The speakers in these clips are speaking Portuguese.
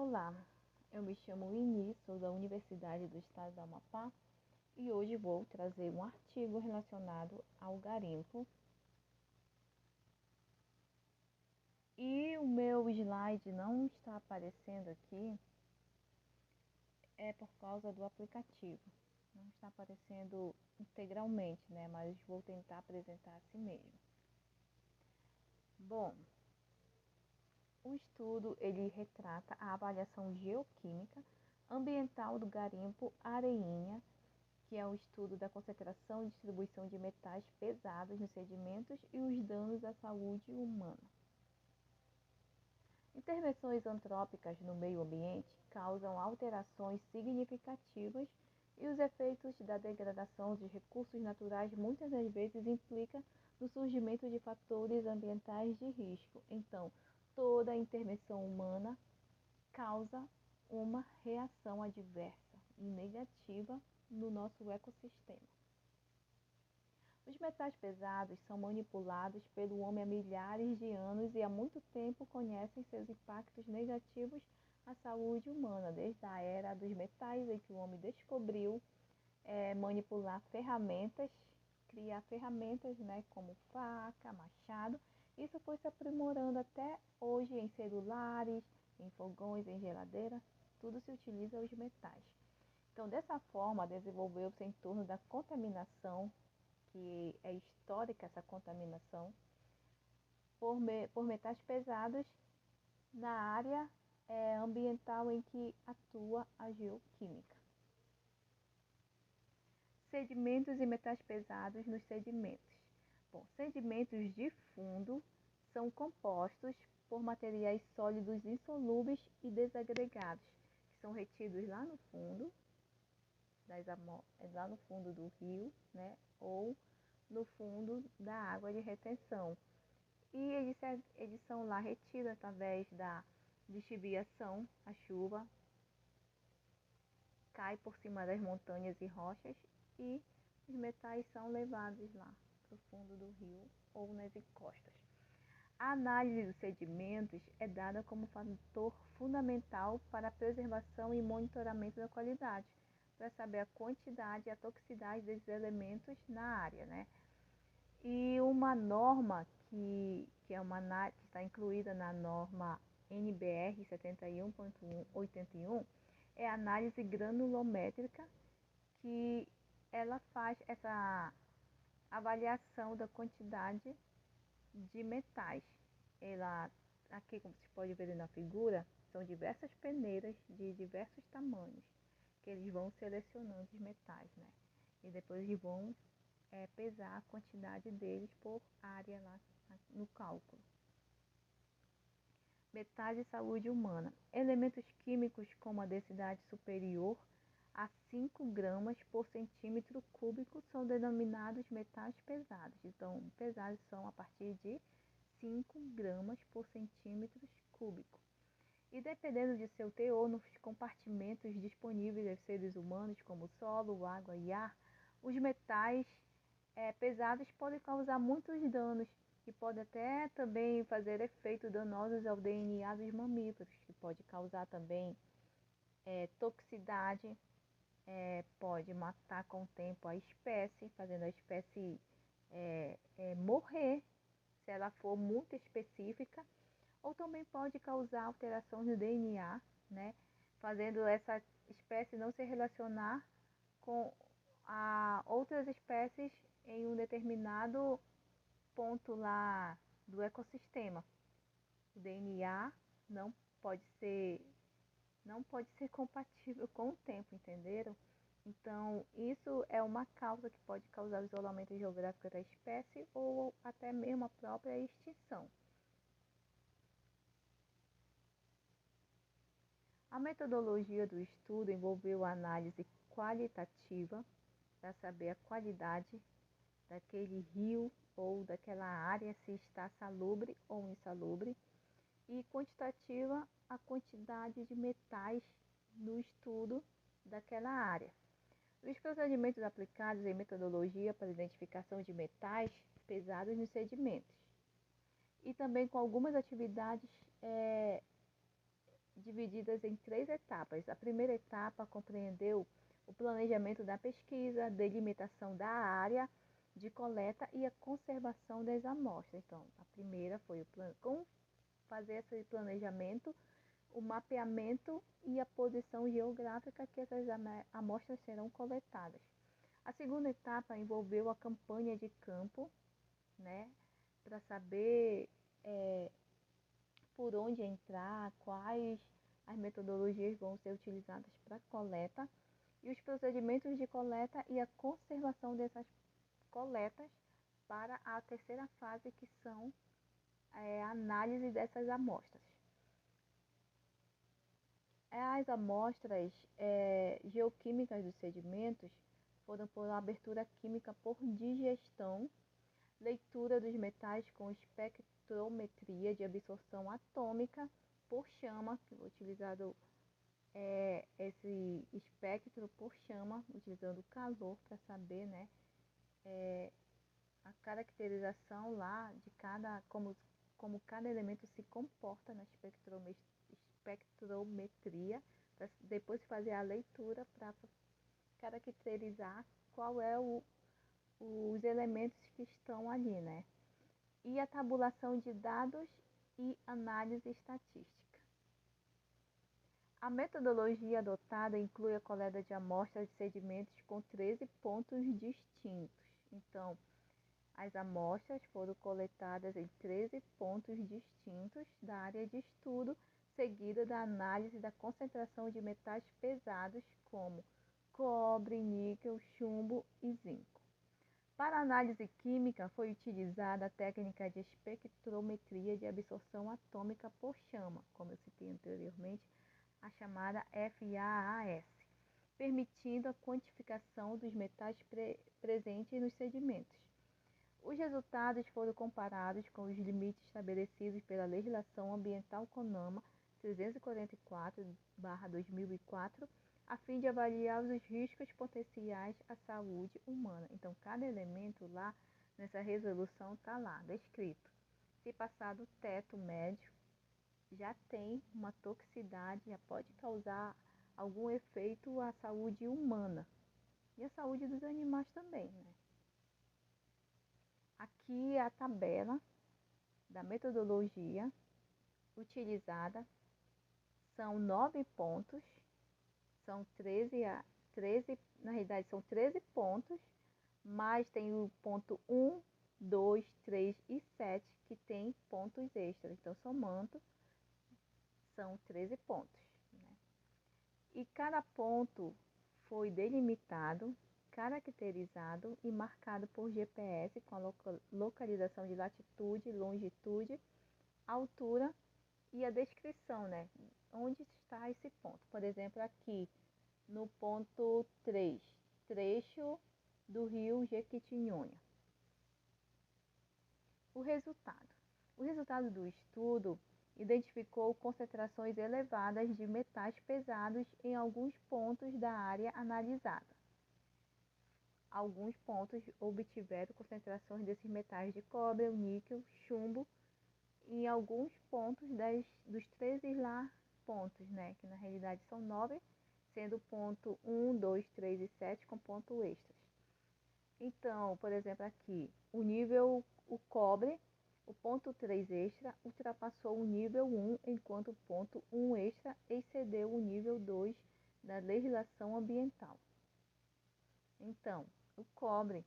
Olá, eu me chamo Ini, sou da Universidade do Estado do Amapá e hoje vou trazer um artigo relacionado ao garimpo. E o meu slide não está aparecendo aqui, é por causa do aplicativo. Não está aparecendo integralmente, né? Mas vou tentar apresentar assim mesmo. Bom, o estudo ele retrata a avaliação geoquímica ambiental do garimpo Areinha, que é o estudo da concentração e distribuição de metais pesados nos sedimentos e os danos à saúde humana. Intervenções antrópicas no meio ambiente causam alterações significativas e os efeitos da degradação dos recursos naturais muitas das vezes implicam no surgimento de fatores ambientais de risco. Então, toda intervenção humana causa uma reação adversa e negativa no nosso ecossistema. Os metais pesados são manipulados pelo homem há milhares de anos e há muito tempo conhecem seus impactos negativos à saúde humana, desde a era dos metais, em que o homem descobriu manipular ferramentas, criar ferramentas, né, como faca, machado. Isso foi se aprimorando até hoje em celulares, em fogões, em geladeira, tudo se utiliza os metais. Então, dessa forma, desenvolveu-se em torno da contaminação, que é histórica essa contaminação, por metais pesados na área ambiental em que atua a geoquímica. Sedimentos e metais pesados nos sedimentos. Bom, sedimentos de fundo são compostos por materiais sólidos insolúveis e desagregados, que são retidos lá no fundo, lá no fundo do rio, né, ou no fundo da água de retenção. E eles são lá retidos através da lixiviação, a chuva cai por cima das montanhas e rochas e os metais são levados lá para o fundo do rio ou nas encostas. A análise dos sedimentos é dada como fator fundamental para a preservação e monitoramento da qualidade, para saber a quantidade e a toxicidade desses elementos na área, né? E uma norma que está incluída na norma NBR 71.81 é a análise granulométrica, que ela faz essa avaliação da quantidade de metais. Ela, aqui como você pode ver na figura, são diversas peneiras de diversos tamanhos, que eles vão selecionando os metais, né? E depois eles vão pesar a quantidade deles por área lá no cálculo. Metais e saúde humana. Elementos químicos com a densidade superior a 5 gramas por centímetro cúbico são denominados metais pesados. Então, pesados são a partir de 5 gramas por centímetro cúbico. E dependendo de seu teor nos compartimentos disponíveis aos seres humanos, como solo, água e ar, os metais pesados podem causar muitos danos e podem até também fazer efeitos danosos ao DNA dos mamíferos, que pode causar também toxicidade, pode matar com o tempo a espécie, fazendo a espécie morrer, se ela for muito específica, ou também pode causar alterações no DNA, né, fazendo essa espécie não se relacionar com outras espécies em um determinado ponto lá do ecossistema. O DNA não pode ser compatível com o tempo, entenderam? Então, isso é uma causa que pode causar o isolamento geográfico da espécie ou até mesmo a própria extinção. A metodologia do estudo envolveu a análise qualitativa para saber a qualidade daquele rio ou daquela área, se está salubre ou insalubre, e quantitativa, a quantidade de metais no estudo daquela área. Os procedimentos aplicados em metodologia para a identificação de metais pesados nos sedimentos, e também com algumas atividades divididas em 3 etapas. A primeira etapa compreendeu o planejamento da pesquisa, delimitação da área de coleta e a conservação das amostras. Então, a primeira foi como fazer esse planejamento, o mapeamento e a posição geográfica que essas amostras serão coletadas. A segunda etapa envolveu a campanha de campo, né, para saber por onde entrar, quais as metodologias vão ser utilizadas para a coleta e os procedimentos de coleta e a conservação dessas coletas para a terceira fase, que são a análise dessas amostras. As amostras geoquímicas dos sedimentos foram por abertura química por digestão, leitura dos metais com espectrometria de absorção atômica por chama, utilizado esse espectro por chama, utilizando calor para saber, né, a caracterização lá de como cada elemento se comporta na espectrometria, para depois fazer a leitura para caracterizar qual é os elementos que estão ali, né? E a tabulação de dados e análise estatística. A metodologia adotada inclui a coleta de amostras de sedimentos com 13 pontos distintos. Então, as amostras foram coletadas em 13 pontos distintos da área de estudo, seguida da análise da concentração de metais pesados como cobre, níquel, chumbo e zinco. Para a análise química, foi utilizada a técnica de espectrometria de absorção atômica por chama, como eu citei anteriormente, a chamada FAAS, permitindo a quantificação dos metais presentes nos sedimentos. Os resultados foram comparados com os limites estabelecidos pela Legislação Ambiental CONAMA 344/2004, a fim de avaliar os riscos potenciais à saúde humana. Então, cada elemento lá nessa resolução está lá, descrito. Se passar do teto médio, já tem uma toxicidade, já pode causar algum efeito à saúde humana e à saúde dos animais também, né? Aqui é a tabela da metodologia utilizada. São 9 pontos, são 13, na realidade são 13 pontos, mas tem o ponto 1, 2, 3 e 7 que tem pontos extras. Então, somando, são 13 pontos, né? E cada ponto foi delimitado, caracterizado e marcado por GPS com a localização de latitude, longitude, altura e a descrição, né? Onde está esse ponto. Por exemplo, aqui no ponto 3, trecho do rio Jequitinhonha. O resultado do estudo identificou concentrações elevadas de metais pesados em alguns pontos da área analisada. Alguns pontos obtiveram concentrações desses metais de cobre, níquel, chumbo, em alguns pontos dos 13 lá pontos, né? Que na realidade são 9, sendo ponto 1, 2, 3 e 7 com ponto extras. Então, por exemplo, aqui, o cobre, o ponto 3 extra ultrapassou o nível 1, enquanto o ponto 1 extra excedeu o nível 2 da legislação ambiental. Então, o cobre,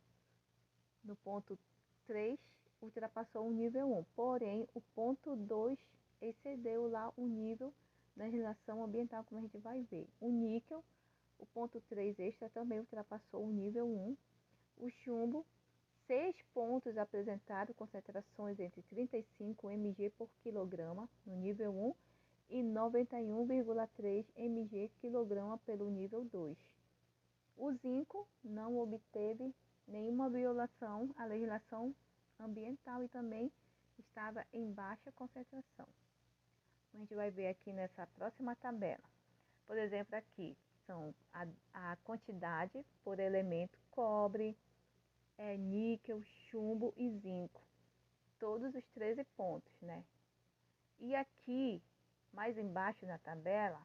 no ponto 3, ultrapassou o nível 1, porém, o ponto 2 excedeu lá o nível da legislação ambiental, como a gente vai ver. O níquel, o ponto 3 extra, também ultrapassou o nível 1. O chumbo, 6 pontos apresentaram concentrações entre 35 mg por quilograma no nível 1 e 91,3 mg quilograma pelo nível 2. O zinco não obteve nenhuma violação à legislação ambiental e também estava em baixa concentração. A gente vai ver aqui nessa próxima tabela. Por exemplo, aqui são a quantidade por elemento cobre, níquel, chumbo e zinco. Todos os 13 pontos, né? E aqui mais embaixo na tabela,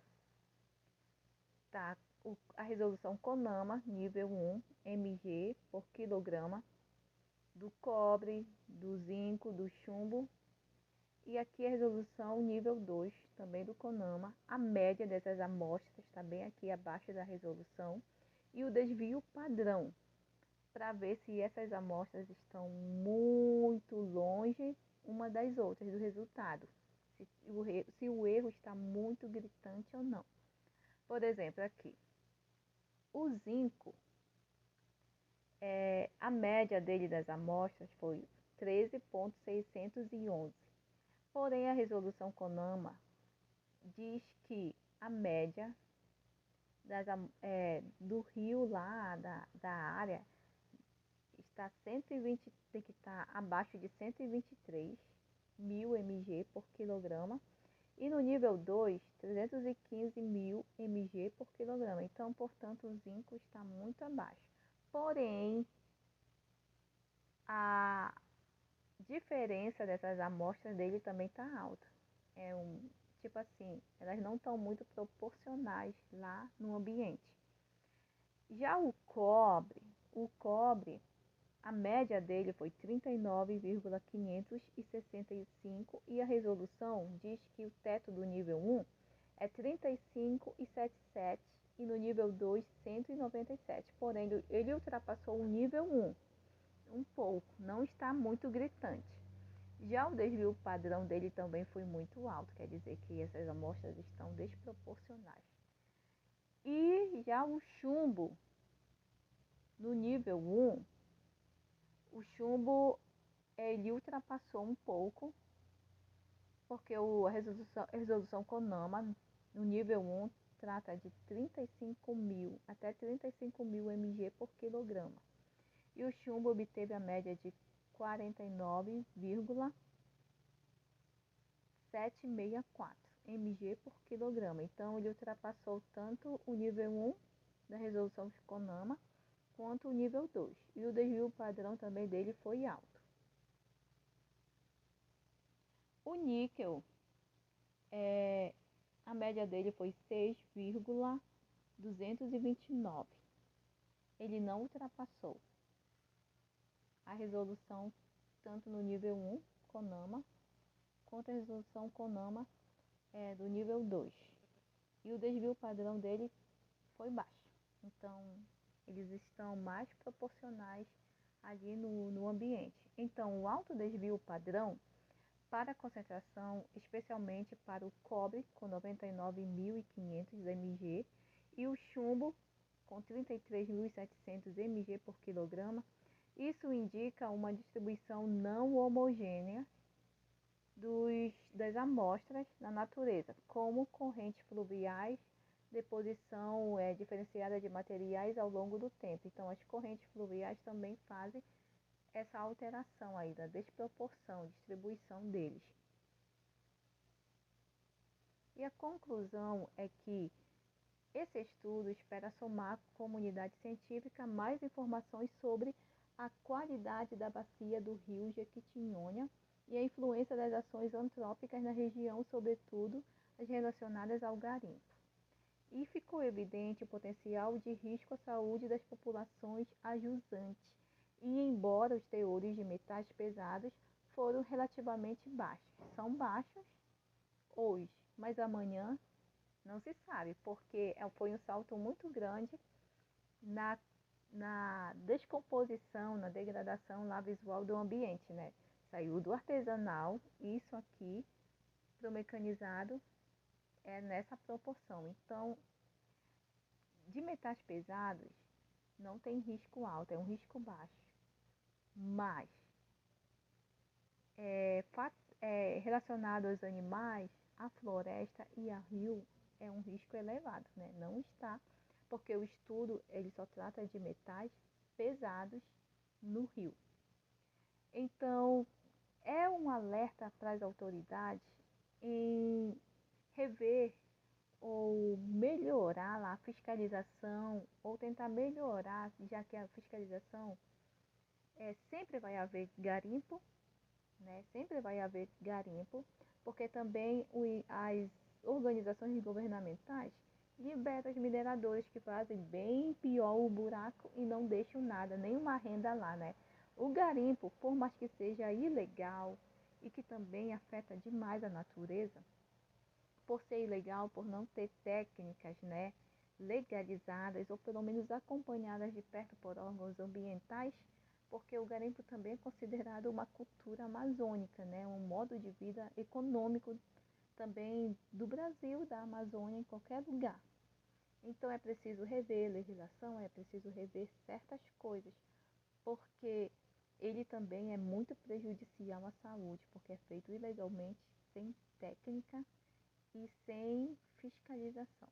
está a resolução CONAMA, nível 1, mg por quilograma, do cobre, do zinco, do chumbo. E aqui a resolução nível 2, também do CONAMA. A média dessas amostras está bem aqui abaixo da resolução. E o desvio padrão, para ver se essas amostras estão muito longe uma das outras do resultado. Se o erro está muito gritante ou não. Por exemplo, aqui, o zinco, a média dele das amostras foi 13,611. Porém, a resolução CONAMA diz que a média do rio lá, da área, está 120, tem que estar abaixo de 123 mil mg por quilograma. E no nível 2, 315 mil mg por quilograma. Então, portanto, o zinco está muito abaixo. Porém, a diferença dessas amostras dele também está alta. Tipo assim, elas não estão muito proporcionais lá no ambiente. Já o cobre, a média dele foi 39,565 e a resolução diz que o teto do nível 1 é 35,77 e no nível 2, 197. Porém, ele ultrapassou o nível 1 um pouco, não está muito gritante. Já o desvio padrão dele também foi muito alto, quer dizer que essas amostras estão desproporcionais. E já o chumbo, no nível 1, o chumbo ele ultrapassou um pouco, porque a resolução CONAMA no nível 1 trata de 35 mil até 35 mil mg por quilograma. E o chumbo obteve a média de 49,764 mg por quilograma. Então, ele ultrapassou tanto o nível 1 da resolução de CONAMA quanto o nível 2. E o desvio padrão também dele foi alto. O níquel, a média dele foi 6,229. Ele não ultrapassou a resolução tanto no nível 1, CONAMA, quanto a resolução CONAMA do nível 2. E o desvio padrão dele foi baixo. Então, eles estão mais proporcionais ali no ambiente. Então, o alto desvio padrão para a concentração, especialmente para o cobre, com 99.500 mg, e o chumbo, com 33.700 mg por quilograma, isso indica uma distribuição não homogênea das amostras na natureza, como correntes fluviais, deposição diferenciada de materiais ao longo do tempo. Então, as correntes fluviais também fazem essa alteração aí da desproporção, distribuição deles. E a conclusão é que esse estudo espera somar à comunidade científica mais informações sobre a qualidade da bacia do rio Jequitinhonha e a influência das ações antrópicas na região, sobretudo as relacionadas ao garimpo. E ficou evidente o potencial de risco à saúde das populações ajusantes. E embora os teores de metais pesados foram relativamente baixos, são baixos hoje, mas amanhã não se sabe, porque foi um salto muito grande na descomposição, na degradação lá visual do ambiente, né? Saiu do artesanal, isso aqui, para o mecanizado, nessa proporção. Então, de metais pesados, não tem risco alto, é um risco baixo. Mas, relacionado aos animais, a floresta e a rio é um risco elevado, né? Não está, porque o estudo ele só trata de metais pesados no rio. Então, é um alerta para as autoridades em rever ou melhorar lá a fiscalização, ou tentar melhorar, já que a fiscalização sempre vai haver garimpo, né? Sempre vai haver garimpo, porque também organizações governamentais libertam os mineradores que fazem bem pior o buraco e não deixam nada, nenhuma renda lá, né? O garimpo, por mais que seja ilegal e que também afeta demais a natureza, por ser ilegal, por não ter técnicas, né, legalizadas ou pelo menos acompanhadas de perto por órgãos ambientais, porque o garimpo também é considerado uma cultura amazônica, né, um modo de vida econômico também do Brasil, da Amazônia, em qualquer lugar. Então é preciso rever a legislação, é preciso rever certas coisas, porque ele também é muito prejudicial à saúde, porque é feito ilegalmente, sem técnica e sem fiscalização.